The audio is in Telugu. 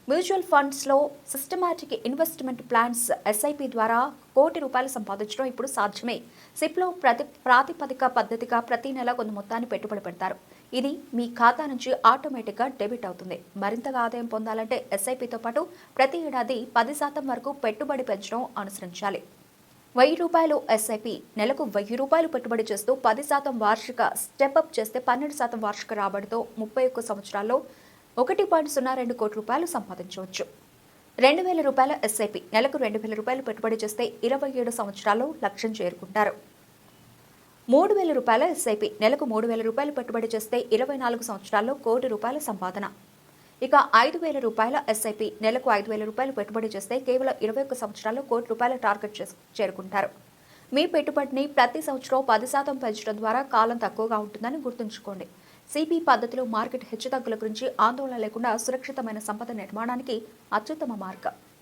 మ్యూచువల్ ఫండ్స్లో సిస్టమాటిక్ ఇన్వెస్ట్మెంట్ ప్లాన్స్ ఎస్ఐపి ద్వారా ₹1,00,00,000 సంపాదించడం ఇప్పుడు సాధ్యమే. సిప్లో ప్రాతిపదిక పద్ధతిగా ప్రతి నెల కొంత మొత్తాన్ని పెట్టుబడి పెడతారు. ఇది మీ ఖాతా నుంచి ఆటోమేటిక్గా డెబిట్ అవుతుంది. మరింతగా ఆదాయం పొందాలంటే ఎస్ఐపితో పాటు ప్రతి ఏడాది 10% వరకు పెట్టుబడి పెంచడం అనుసరించాలి. ₹1,000 ఎస్ఐపి నెలకు ₹1,000 పెట్టుబడి చేస్తూ 10% వార్షిక స్టెప్అప్ చేస్తే 12% వార్షిక రాబడితో 31 సంవత్సరాల్లో ₹1.02 కోట్ల సంపాదించవచ్చు. ₹2,000 ఎస్ఐపి నెలకు ₹2,000 పెట్టుబడి చేస్తే 27 సంవత్సరాల్లో లక్ష్యం చేరుకుంటారు. ₹3,000 ఎస్ఐపి నెలకు ₹3,000 పెట్టుబడి చేస్తే 24 సంవత్సరాల్లో ₹1,00,00,000 సంపాదన. ఇక ₹5,000 ఎస్ఐపి నెలకు ₹5,000 పెట్టుబడి చేస్తే కేవలం 21 సంవత్సరాల్లో ₹1,00,00,000 టార్గెట్ చేరుకుంటారు. మీ పెట్టుబడిని ప్రతి సంవత్సరం 10% పెంచడం ద్వారా కాలం తక్కువగా ఉంటుందని గుర్తుంచుకోండి. సిపి పద్ధతిలో మార్కెట్ హెచ్చుతగ్గుల గురించి ఆందోళన లేకుండా సురక్షితమైన సంపద నిర్మాణానికి అత్యుత్తమ మార్గం.